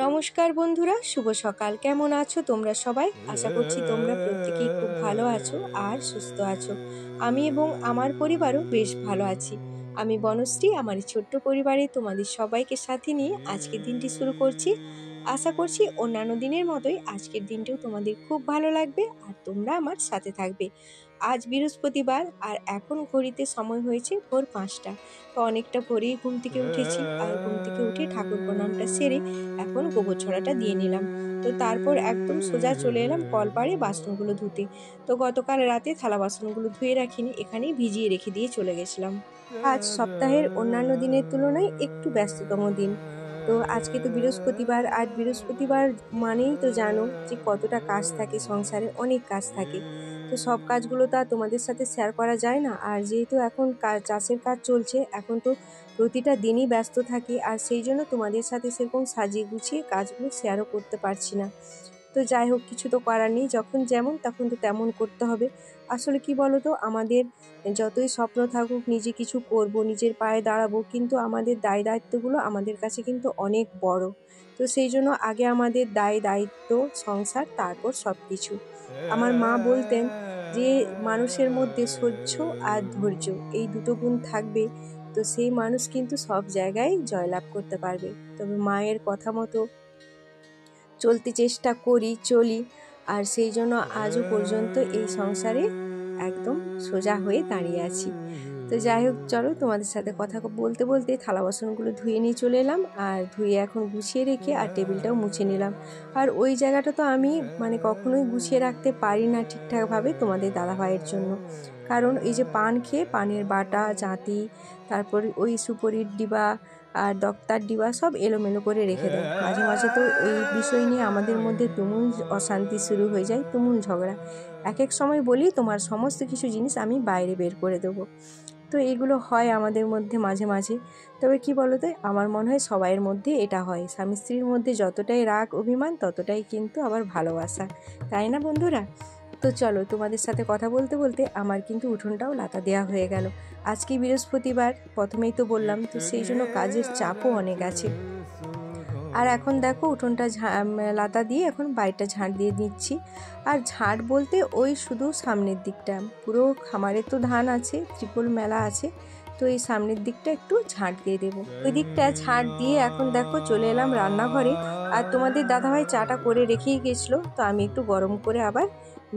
নমস্কার বন্ধুরা, শুভ সকাল। কেমন আছো তোমরা সবাই? আশা করছি তোমরা প্রত্যেকেই খুব ভালো আছো আর সুস্থ আছো। আমি এবং আমার পরিবারও বেশ ভালো আছি। আমি বনশ্রী, আমার এই ছোট্ট পরিবারে তোমাদের সবাইকে সাথে নিয়ে আজকের দিনটি শুরু করছি। আশা করছি অন্যান্য দিনের মতোই আজকের দিনটাও তোমাদের খুব ভালো লাগবে আর তোমরা আমার সাথে থাকবে। আজ বৃহস্পতিবার আর এখন ঘড়িতে সময় হয়েছে ভোর 5টা। তো অনেকটা ভোরেই ঘুম থেকে উঠেছি আর ঘুম থেকে উঠে ঠাকুর প্রণামটা সেরে এখন গোবর ছড়াটা দিয়ে নিলাম। তো তারপর একদম সোজা চলে এলাম কলপাড়ে বাসনগুলো ধুতে। তো গতকাল রাতে থালা বাসনগুলো ধুয়ে রাখিনি, এখানেই ভিজিয়ে রেখে দিয়ে চলে গেছিলাম। আজ সপ্তাহের অন্যান্য দিনের তুলনায় একটু ব্যস্ততম দিন। তো আজকে তো বৃহস্পতিবার, আর বৃহস্পতিবার মানেই তো জানো যে কতটা কাজ থাকে সংসারে, অনেক কাজ থাকে। তো সব কাজগুলো তো আর তোমাদের সাথে শেয়ার করা যায় না। আর যেহেতু এখন চাষের কাজ চলছে, এখন তো প্রতিটা দিনই ব্যস্ত থাকি, আর সেই জন্য তোমাদের সাথে সেরকম সাজিয়ে গুছিয়ে কাজগুলো শেয়ারও করতে পারছি না। তো যাই হোক, কিছু তো করার নেই, যখন যেমন তখন তো তেমন করতে হবে। আসলে কি বলো তো, আমাদের যতই স্বপ্ন থাকুক নিজে কিছু করব, নিজের পায়ে দাঁড়াবো, কিন্তু আমাদের দায় দায়িত্বগুলো আমাদের কাছে কিন্তু অনেক বড়। তো সেই জন্য আগে আমাদের দায় দায়িত্ব, সংসার, তারপর সব কিছু। আমার মা বলতেন যে মানুষের মধ্যে সহ্য আর ধৈর্য, এই দুটো গুণ থাকবে তো সেই মানুষ কিন্তু সব জায়গায় জয়লাভ করতে পারবে। তবে মায়ের কথা মতো চলতে চেষ্টা চলি, আর সেই জন্য আজও পর্যন্ত এই সংসারে একদম সোজা হয়ে দাঁড়িয়ে আছি। তো যাই হোক, চলো তোমাদের সাথে কথা বলতে বলতে থালা বাসনগুলো ধুয়ে নিয়ে চলে এলাম, আর ধুয়ে এখন গুছিয়ে রেখে আর টেবিলটাও মুছে নিলাম। আর ওই জায়গাটা তো আমি কখনোই গুছিয়ে রাখতে পারি না ঠিকঠাকভাবে তোমাদের দাদাভাইয়ের জন্য। কারণ এই যে পান খেয়ে পানের বাটা, জাঁতি, তারপর ওই সুপরির ডিবা আর দক্তার ডিবা সব এলোমেলো করে রেখে দেয়। মাঝে মাঝে তো এই বিষয় নিয়ে আমাদের মধ্যে তুমুল অশান্তি শুরু হয়ে যায়, তুমুল ঝগড়া। এক এক সময় বলি তোমার সমস্ত কিছু জিনিস আমি বাইরে বের করে দেবো। তো এগুলো হয় আমাদের মধ্যে মাঝে মাঝে। তবে কি বলো তো, আমার মনে হয় সবাইয়ের মধ্যে এটা হয়। স্বামী স্ত্রীর মধ্যে যতটাই রাগ অভিমান ততটাই কিন্তু আবার ভালোবাসা, তাই না বন্ধুরা? তো চলো, তোমাদের সাথে কথা বলতে বলতে আমার কিন্তু উঠোনটাও লাতা দেওয়া হয়ে গেল। আজকে বৃহস্পতিবার, প্রথমেই তো বললাম, তো সেই জন্য কাজের চাপও অনেক আছে। আর এখন দেখো উঠোনটা লাতা দিয়ে এখন বাড়িটা ঝাঁট দিয়ে দিচ্ছি। আর ঝাঁট বলতে ওই শুধু সামনের দিকটা, পুরো খামারে তো ধান আছে, ত্রিপল মেলা আছে, তো এই সামনের দিকটা একটু ঝাঁট দিয়ে দেবো। ওই দিকটা ঝাঁট দিয়ে এখন দেখো চলে এলাম রান্নাঘরে। আর তোমাদের দাদাভাই চাটা করে রেখেই গেছিলো, তো আমি একটু গরম করে আবার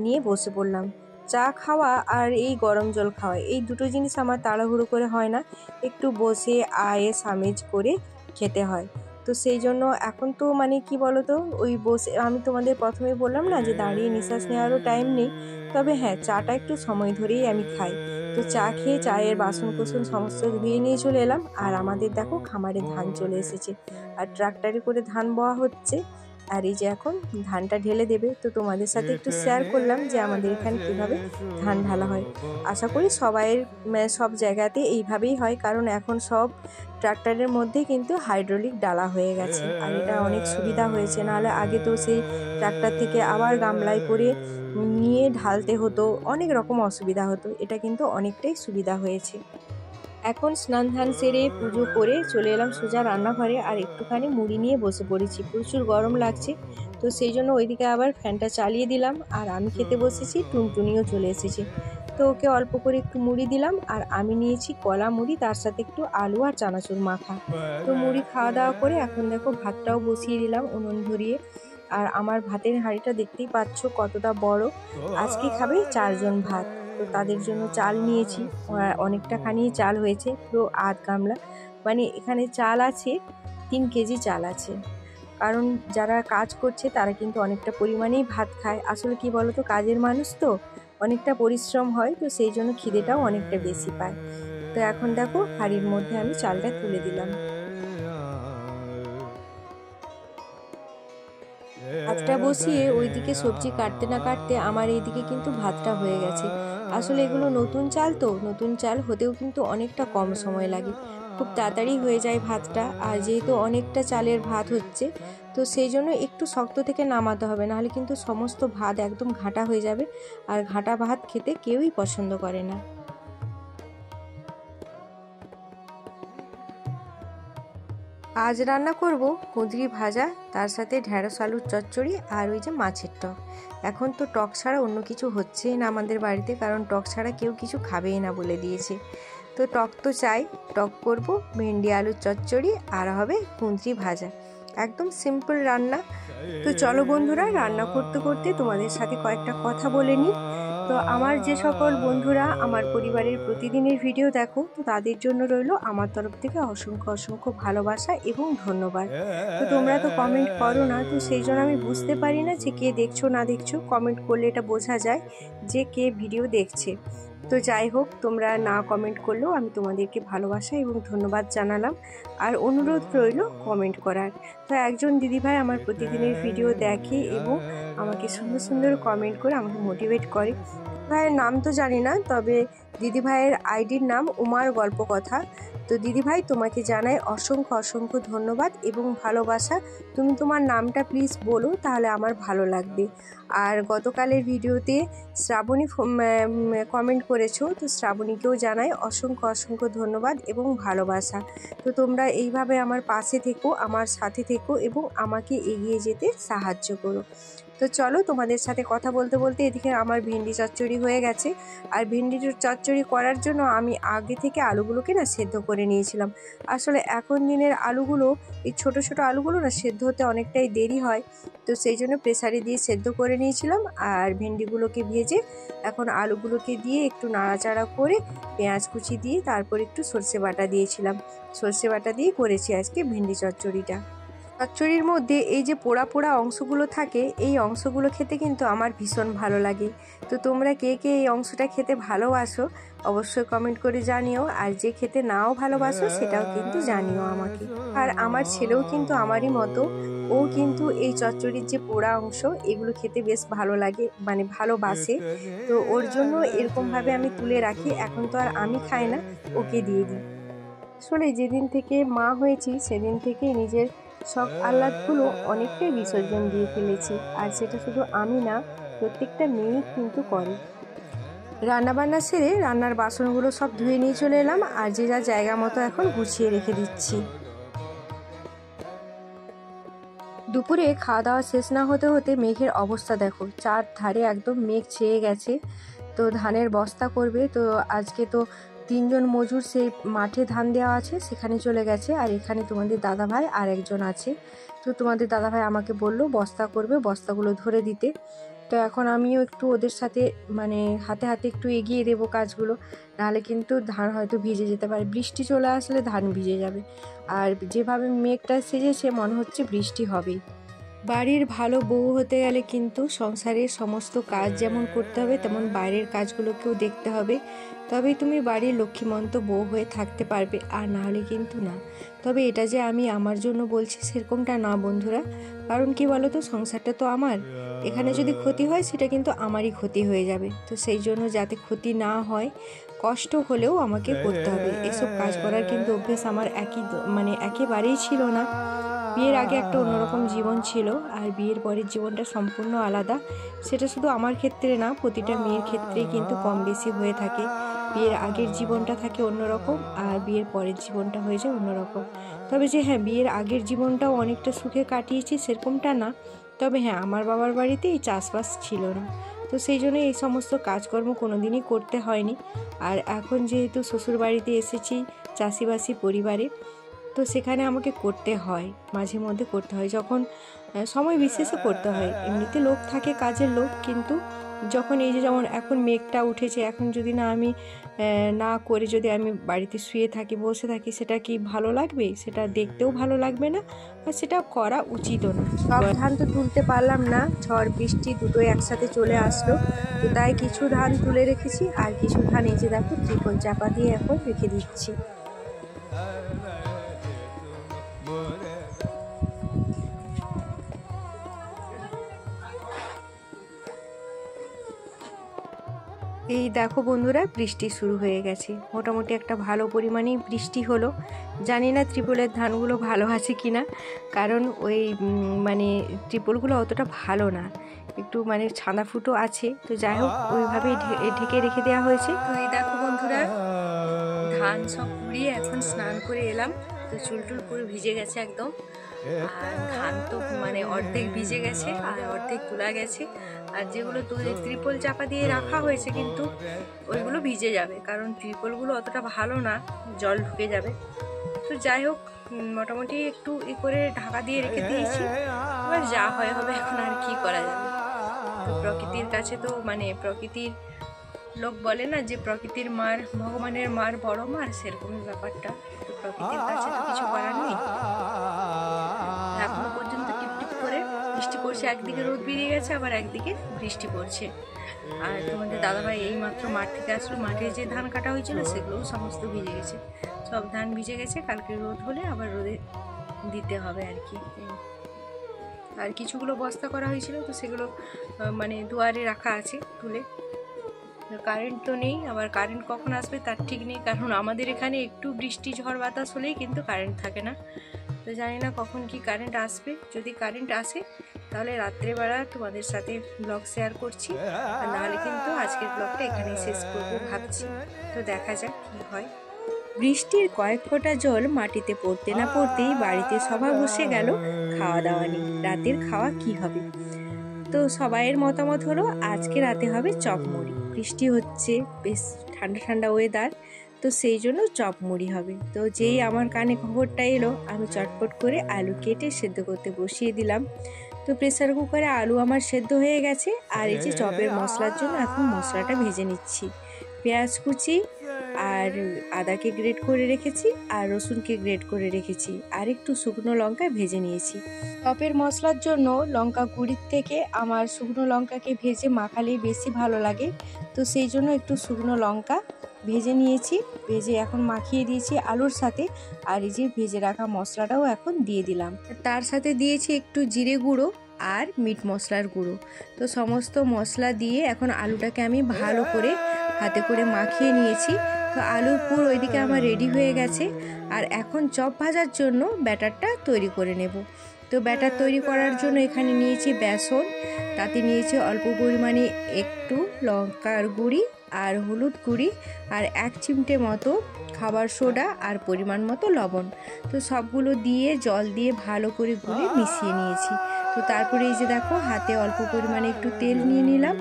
নিয়ে বসে পড়লাম। চা খাওয়া আর এই গরম জল খাওয়া, এই দুটো জিনিস আমার তাড়াহুড়ো করে হয় না, একটু বসে আয়েস আমেজ করে খেতে হয়। তো সেই জন্য এখন তো কি বলো তো, ওই বসে আমি তোমাদের প্রথমে বললাম না যে দাঁড়িয়ে নিঃশ্বাস নেওয়ারও টাইম নেই। তবে হ্যাঁ, চাটা একটু সময় ধরেই আমি খাই। তো চা খেয়ে চায়ের বাসন কোসন সমস্ত ধুয়ে নিয়ে চলে এলাম। আর আমাদের দেখো খামারে ধান চলে এসেছে, আর ট্রাক্টরে করে ধান বওয়া হচ্ছে। আর এই যে এখন ধানটা ঢেলে দেবে, তো তোমাদের সাথে একটু শেয়ার করলাম যে আমাদের এখানে কীভাবে ধান ঢালা হয়। আশা করি সবাইয়ের সব জায়গাতে এইভাবেই হয়, কারণ এখন সব ট্রাক্টরের মধ্যে কিন্তু হাইড্রোলিক ডালা হয়ে গেছে, আর এটা অনেক সুবিধা হয়েছে। নাহলে আগে তো সেই ট্রাক্টর থেকে আবার গামলায় করে নিয়ে ঢালতে হতো, অনেক রকম অসুবিধা হতো। এটা কিন্তু অনেকটাই সুবিধা হয়েছে। এখন স্নান ধান সেরে পুজো করে চলে এলাম সোজা রান্নাঘরে, আর একটুখানি মুড়ি নিয়ে বসে পড়েছি। প্রচুর গরম লাগছে, তো সেই জন্য ওইদিকে আবার ফ্যানটা চালিয়ে দিলাম। আর আমি খেতে বসেছি, টুনটুনিও চলে এসেছে, তো ওকে অল্প করে একটু মুড়ি দিলাম। আর আমি নিয়েছি কলা মুড়ি, তার সাথে একটু আলু আর চানাচুর মাখা। তো মুড়ি খাওয়া দাওয়া করে এখন দেখো ভাতটাও বসিয়ে দিলাম উনুন ধরিয়ে। আর আমার ভাতের হাঁড়িটা দেখতেই পাচ্ছ কতটা বড়। আজকে খাবে 4 জন ভাত, তো তাদের জন্য চাল নিয়েছি। অনেকটা খানি চাল হয়েছে, পুরো আধ গামলা। এখানে চাল আছে 3 কেজি চাল আছে। কারণ যারা কাজ করছে তারা কিন্তু অনেকটা পরিমাণেই ভাত খায়। আসলে কি বলতো, কাজের মানুষ তো অনেকটা পরিশ্রম হয়, তো সেই জন্য খিদেটাও অনেকটা বেশি পায়। তো এখন দেখো হাঁড়ির মধ্যে আমি চালটা তুলে দিলাম। ভাতটা বসিয়ে ওইদিকে সবজি কাটতে না কাটতে আমার এইদিকে কিন্তু ভাতটা হয়ে গেছে। আসলে এগুলো নতুন চাল তো, নতুন চাল হতেও কিন্তু অনেকটা কম সময় লাগে, খুব তাড়াতাড়ি হয়ে যায় ভাতটা। আর যেহেতু অনেকটা চালের ভাত হচ্ছে, তো সেই জন্য একটু শক্ত থেকে নামাতে হবে, নাহলে কিন্তু সমস্ত ভাত একদম ঘাটা হয়ে যাবে, আর ঘাটা ভাত খেতে কেউই পছন্দ করে না। আজ রান্না করব কুঁদরি ভাজা, তার সাথে ঢ্যাঁড়স আলুর চচ্চড়ি আর ওই যে মাছের টক। এখন তো টক ছাড়া অন্য কিছু হচ্ছেই না আমাদের বাড়িতে, কারণ টক ছাড়া কেউ কিছু খাবেই না বলে দিয়েছে। তো টক তো চাই, টক করব, ভেন্ডি আলুর চচ্চড়ি আর হবে কুঁদরি ভাজা, একদম সিম্পল রান্না। তো চলো বন্ধুরা, রান্না করতে করতে তোমাদের সাথে কয়েকটা কথা বলে নিই। তো আমার যে সকল বন্ধুরা আমার পরিবারের প্রতিদিনের ভিডিও দেখো, তো তাদের জন্য রইল আমার তরফ থেকে অসংখ্য অসংখ্য ভালোবাসা এবং ধন্যবাদ। তো তোমরা তো কমেন্ট করো না, তো সেই জন্য আমি বুঝতে পারি না যে কে দেখছো না দেখছো। কমেন্ট করলে এটা বোঝা যায় যে কে ভিডিও দেখছে। তো যাই হোক, তোমরা না কমেন্ট করলেও আমি তোমাদেরকে ভালোবাসা এবং ধন্যবাদ জানালাম, আর অনুরোধ রইল কমেন্ট করার। তো একজন দিদিভাই আমার প্রতিদিনের ভিডিও দেখে এবং আমাকে সুন্দর সুন্দর কমেন্ট করে আমাকে মোটিভেট করে। ভাইয়ের নাম তো জানি না, তবে দিদিভাইয়ের আইডির নাম উমার গল্প কথা। তো দিদিভাই, তোমাকে জানাই অসংখ্য অসংখ্য ধন্যবাদ এবং ভালোবাসা। তুমি তোমার নামটা প্লিজ বলো, তাহলে আমার ভালো লাগবে। আর গতকালের ভিডিওতে শ্রাবণী কমেন্ট করেছো, তো শ্রাবণীকেও জানাই অসংখ্য অসংখ্য ধন্যবাদ এবং ভালোবাসা। তো তোমরা এইভাবে আমার পাশে থেকো, আমার সাথে থেকো এবং আমাকে এগিয়ে যেতে সাহায্য করো। তো চলো, তোমাদের সাথে কথা বলতে বলতে এদিকে আমার ভেন্ডি চচ্চড়ি হয়ে গেছে। আর ভেন্ডি চচ্চড়ি করার জন্য আমি আগে থেকে আলুগুলোকে না সেদ্ধ করে নিয়েছিলাম। আসলে এখন দিনের আলুগুলো, এই ছোট ছোট আলুগুলো না সেদ্ধ হতে অনেকটাই দেরি হয়, তো সেই জন্য প্রেসারে দিয়ে সেদ্ধ করে নিয়েছিলাম। আর ভেন্ডিগুলোকে ভেজে এখন আলুগুলোকে দিয়ে একটু নাড়াচাড়া করে পেঁয়াজ কুচি দিয়ে তারপর একটু সর্ষে বাটা দিয়েছিলাম। সর্ষে বাটা দিয়ে করেছি আজকে ভেন্ডি চচ্চড়িটা। চচ্চড়ির মধ্যে এই যে পোড়া পোড়া অংশগুলো থাকে, এই অংশগুলো খেতে কিন্তু আমার ভীষণ ভালো লাগে। তো তোমরা কে কে এই অংশটা খেতে ভালোবাসো অবশ্যই কমেন্ট করে জানিও, আর যে খেতে নাও ভালোবাসো সেটাও কিন্তু জানিও আমাকে। আর আমার ছেলেও কিন্তু আমারই মতো, ও কিন্তু এই চচ্চড়ির যে পোড়া অংশ এগুলো খেতে বেশ ভালো লাগে, মানে ভালোবাসে। তো ওর জন্য এরকমভাবে আমি তুলে রাখি, এখন তো আর আমি খাই না, ওকে দিয়ে দিই। আসলে যেদিন থেকে মা হয়েছি সেদিন থেকে নিজের শখ আহ্লাদগুলো অনেকটাই বিসর্জন দিয়ে ফেলেছি, আর সেটা শুধু আমি না, প্রত্যেকটা মেয়েই কিন্তু করে। রান্নাবান্না সেরে রান্নার বাসনগুলো সব ধুয়ে নিয়ে চলে এলাম, আর যে যার জায়গা মতো এখন গুছিয়ে রেখে দিচ্ছি। দুপুরে খাওয়া দাওয়া শেষ না হতে হতে মেঘের অবস্থা দেখো, চারধারে একদম মেঘ ছেয়ে গেছে। তো ধানের বস্তা করবে, তো আজকে তো 3জন মজুর সেই মাঠে ধান দেওয়া আছে সেখানে চলে গেছে, আর এখানে তোমাদের দাদাভাই আর একজন আছে। তো তোমাদের দাদাভাই আমাকে বলল বস্তা করবে, বস্তাগুলো ধরে দিতে। তো এখন আমিও একটু ওদের সাথে মানে হাতে হাতে একটু এগিয়ে দেবো কাজগুলো, নাহলে কিন্তু ধান হয়তো ভিজে যেতে পারে, বৃষ্টি চলে আসলে ধান ভিজে যাবে। আর যেভাবে মেঘটা সেজেছে মনে হচ্ছে বৃষ্টি হবেই। বাড়ির ভালো বউ হতে গেলে কিন্তু সংসারের সমস্ত কাজ যেমন করতে হবে, তেমন বাইরের কাজগুলোকেও দেখতে হবে, তবেই তুমি বাড়ির লক্ষ্মীমন্ত বউ হয়ে থাকতে পারবে, আর না হলে কিন্তু না। তবে এটা যে আমি আমার জন্য বলছি সেরকমটা না বন্ধুরা, কারণ কি বলো তো, সংসারটা তো আমার, এখানে যদি ক্ষতি হয় সেটা কিন্তু আমারই ক্ষতি হয়ে যাবে। তো সেই জন্য যাতে ক্ষতি না হয়, কষ্ট হলেও আমাকে করতে হবে। এসব কাজ করার কিন্তু অভ্যেস আমার একেবারেই ছিল না। বিয়ের আগে একটা অন্যরকম জীবন ছিল, আর বিয়ের পরের জীবনটা সম্পূর্ণ আলাদা। সেটা শুধু আমার ক্ষেত্রে না, প্রতিটা মেয়ের ক্ষেত্রেই কিন্তু কম বেশি হয়ে থাকে। বিয়ের আগের জীবনটা থাকে অন্যরকম, আর বিয়ের পরের জীবনটা হয়ে যায় অন্যরকম। তবে যে হ্যাঁ, বিয়ের আগের জীবনটাও অনেকটা সুখে কাটিয়েছি সেরকমটা না, তবে হ্যাঁ, আমার বাবার বাড়িতে এই চাষবাস ছিল না, তো সেই জন্য এই সমস্ত কাজকর্ম কোনো দিনই করতে হয়নি। আর এখন যেহেতু শ্বশুর বাড়িতে এসেছি চাষিবাসি পরিবারে, তো সেখানে আমাকে করতে হয়, মাঝে মধ্যে করতে হয়, যখন সময় বিশেষে করতে হয়। এমনিতে লোক থাকে, কাজের লোক, কিন্তু যখন এই যে যেমন এখন মেঘটা উঠেছে, এখন যদি না আমি না করে যদি আমি বাড়িতে শুয়ে থাকি, বসে থাকি, সেটা কি ভালো লাগবে? সেটা দেখতেও ভালো লাগবে না, আর সেটা করা উচিতও না। সব ধান তো তুলতে পারলাম না, ঝড় বৃষ্টি দুটোই একসাথে চলে আসলো, তো তাই কিছু ধান তুলে রেখেছি, আর কিছু ধান এই যে দেখো ত্রিপল চাপা দিয়ে এখন রেখে দিচ্ছি। এই দেখো বন্ধুরা, বৃষ্টি শুরু হয়ে গেছে। মোটামুটি একটা ভালো পরিমাণেই বৃষ্টি হলো। জানি না ত্রিপলের ধানগুলো ভালো আছে কি না, কারণ ওই মানে ত্রিপলগুলো অতটা ভালো না, একটু মানে ছাঁদা ফুটো আছে। তো যাই হোক, ওইভাবেই ঢেকে রেখে দেওয়া হয়েছে। তো এই দেখো বন্ধুরা, ধান সব পুড়িয়ে এখন স্নান করে এলাম। তো চুল টুল পুরো ভিজে গেছে একদম। আর ধান তো মানে অর্ধেক ভিজে গেছে আর অর্ধেক তোলা গেছে। আর যেগুলো ত্রিপল চাপা দিয়ে রাখা হয়েছে কিন্তু ওইগুলো ভিজে যাবে, কারণ ত্রিপলগুলো অতটা ভালো না, জল ঢুকে যাবে। তো যাই হোক, মোটামুটি একটু করে ঢাকা দিয়ে রেখে দিয়েছি। এবার যা হয় হবে, এখন আর কি করা যাবে। তো প্রকৃতির কাছে তো মানে প্রকৃতির লোক বলে না যে প্রকৃতির মার ভগবানের মার বড় মার, সেরকমই ব্যাপারটা। তো প্রকৃতির কাছে তো কিছু করার নেই। এখনো পর্যন্ত টিপটিপ করে বৃষ্টি পড়ছে, একদিকে রোদ বেরিয়ে গেছে আবার একদিকে বৃষ্টি পড়ছে। আর তোমাদের দাদাভাই এই মাত্র মাঠ থেকে আসলো। মাঠে যে ধান কাটা হয়েছিল সেগুলোও সমস্ত ভিজে গেছে, সব ধান ভিজে গেছে। কালকে রোদ হলে আবার রোদে দিতে হবে আর কি। আর কিছুগুলো বস্তা করা হয়েছিল, তো সেগুলো মানে দুয়ারে রাখা আছে তুলে। কারেন্ট তো নেই, আবার কারেন্ট কখন আসবে তার ঠিক নেই, কারণ আমাদের এখানে একটু বৃষ্টি ঝড় বাতাস হলেই কিন্তু কারেন্ট থাকে না। তো জানি না কখন কি কারেন্ট আসবে। যদি কারেন্ট আসে তাহলে রাত্রেবেলা তোমাদের সাথে ব্লগ শেয়ার করছি, আর নাহলে কিন্তু আজকের ব্লগটা এখানেই শেষ করবো ভাবছি। তো দেখা যাক কি হয়। বৃষ্টির কয়েক ফোঁটা জল মাটিতে পড়তে না পড়তেই বাড়িতে সবাই বসে গেল খাওয়া দাওয়া নিয়ে। রাতের খাওয়া কি হবে? তো সবাইয়ের মতামত হলো আজকে রাতে হবে চপ মুড়ি। বৃষ্টি হচ্ছে, বেশ ঠান্ডা ঠান্ডা ওয়েদার, তো সেই জন্য চপ মুড়ি হবে। তো যেই আমার কানে খবরটা এলো, আমি চটপট করে আলু কেটে সেদ্ধ করতে বসিয়ে দিলাম। তো প্রেসার কুকারে আলু আমার সেদ্ধ হয়ে গেছে। আর এই যে চপের মশলার জন্য এখন মশলাটা ভেজে নিচ্ছি। পেঁয়াজ কুচি আর আদাকে গ্রেট করে রেখেছি, আর রসুনকে গ্রেট করে রেখেছি, আর একটু শুকনো লঙ্কা ভেজে নিয়েছি। চপের মশলার জন্য লঙ্কা গুঁড়ির থেকে আমার শুকনো লঙ্কাকে ভেজে মাখালেই বেশি ভালো লাগে। তো সেই জন্য একটু শুকনো লঙ্কা ভেজে নিয়েছি, ভেজে এখন মাখিয়ে দিয়েছি আলুর সাথে। আর এই যে ভেজে রাখা মশলাটাও এখন দিয়ে দিলাম। তার সাথে দিয়েছি একটু জিরে গুঁড়ো আর মিট মশলার গুঁড়ো। তো সমস্ত মশলা দিয়ে এখন আলুটাকে আমি ভালো করে হাতে করে মাখিয়ে নিয়েছি। তো আলুর পুর ওইদিকে আমার রেডি হয়ে গেছে। আর এখন চপ ভাজার জন্য ব্যাটারটা তৈরি করে নেব। তো ব্যাটার তৈরি করার জন্য এখানে নিয়েছি বেসন, তাতে নিয়েছি অল্প পরিমাণে একটু লঙ্কার গুঁড়ি আর হলুদ গুঁড়ি, আর 1 চিমটে মতো খাবার সোডা, আর পরিমাণ মতো লবণ। তো সবগুলো দিয়ে জল দিয়ে ভালো করে গুলে মিশিয়ে নিয়েছি। তো তারপরে এই যে দেখো, হাতে অল্প পরিমাণে একটু তেল নিয়ে নিলাম।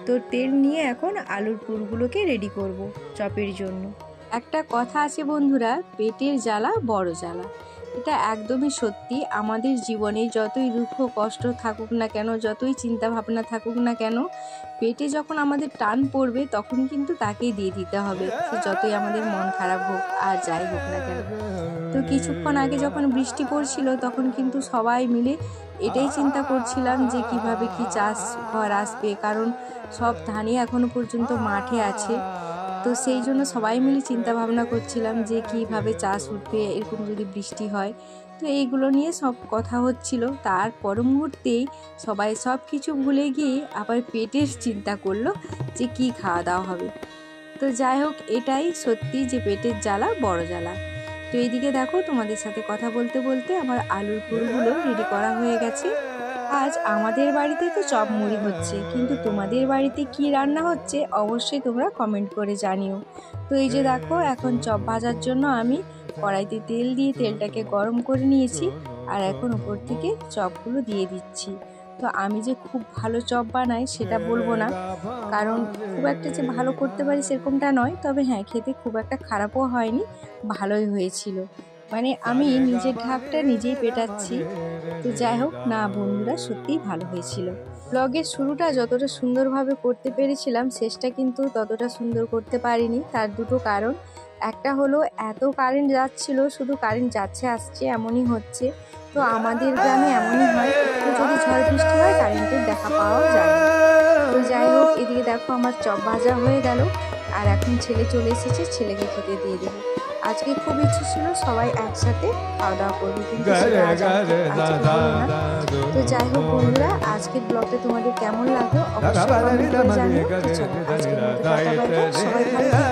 তো তেল নিয়ে এখন আলুর পুরগুলোকে রেডি করব চপের জন্য। একটা কথা আছে বন্ধুরা, পেটের জ্বালা বড় জ্বালা। এটা একদমই সত্যি। আমাদের জীবনে যতই দুঃখ কষ্ট থাকুক না কেন, যতই চিন্তা ভাবনা থাকুক না কেন, পেটে যখন আমাদের টান পড়বে তখন কিন্তু তাকেই দিয়ে দিতে হবে, সে যতই আমাদের মন খারাপ হোক আর যাই হোক না কেন। তো কিছুক্ষণ আগে যখন বৃষ্টি পড়ছিল তখন কিন্তু সবাই মিলে এটাই চিন্তা করছিলাম যে কিভাবে কি চাষ ঘর আসবে, কারণ সব ধানই এখনো পর্যন্ত মাঠে আছে। তো সেই জন্য সবাই মিলে চিন্তা ভাবনা করছিলাম যে কিভাবে চাষ উঠবে এরকম যদি বৃষ্টি হয়। তো এইগুলো নিয়ে সব কথা হচ্ছিল। তার পর মুহূর্তেই সবাই সব কিছু ভুলে গিয়ে আবার পেটের চিন্তা করলো যে কি খাওয়া দাওয়া হবে। তো যাই হোক, এটাই সত্যি যে পেটের জ্বালা বড় জ্বালা। তো এইদিকে দেখো, তোমাদের সাথে কথা বলতে বলতে আমার আলুর পুরগুলো রেডি করা হয়ে গেছে। আজ আমাদের বাড়িতে তো চপ মুড়ি হচ্ছে, কিন্তু তোমাদের বাড়িতে কি রান্না হচ্ছে অবশ্যই তোমরা কমেন্ট করে জানিও। তো এই যে দেখো, এখন চপ ভাজার জন্য আমি কড়াইতে তেল দিয়ে তেলটাকে গরম করে নিয়েছি, আর এখন উপর থেকে চপগুলো দিয়ে দিচ্ছি। তো আমি যে খুব ভালো চপ বানাই সেটা বলবো না, কারণ খুব একটা যে ভালো করতে পারি সেরকমটা নয়। তবে হ্যাঁ, খেতে খুব একটা খারাপও হয়নি, ভালোই হয়েছিল। মানে আমি নিজের ঢাকটা নিজেই পেটাচ্ছি। তো যাই হোক না বন্ধুরা, সত্যিই ভালো হয়েছিল। ব্লগের শুরুটা যতটা সুন্দরভাবে করতে পেরেছিলাম, শেষটা কিন্তু ততটা সুন্দর করতে পারিনি। তার দুটো কারণ। একটা হলো এত কারেন্ট যাচ্ছিল, শুধু কারেন্ট যাচ্ছে আসছে এমনই হচ্ছে। তো আমাদের গ্রামে এমনই হয়, একটু যদি ঝড় বৃষ্টি হয় কারেন্টের দেখা পাওয়াও যায় না। তো যাই হোক, এদিকে দেখো আমার চপ ভাজা হয়ে গেল, আর এখন ছেলে চলে এসেছে, ছেলেকে খেতে দিয়ে দেবো। আজকে খুব ইচ্ছে ছিল সবাই একসাথে খাওয়া দাওয়া করবো, কিন্তু সেটা আজ আজকে হলো না। তো যাই হোক বন্ধুরা, আজকের ব্লগটা তোমাদের কেমন লাগলো অবশ্যই কমেন্ট করে জানিও। তো চলো আজকের মতো টাটা বাই বাই, সবাই ভালো থেকো।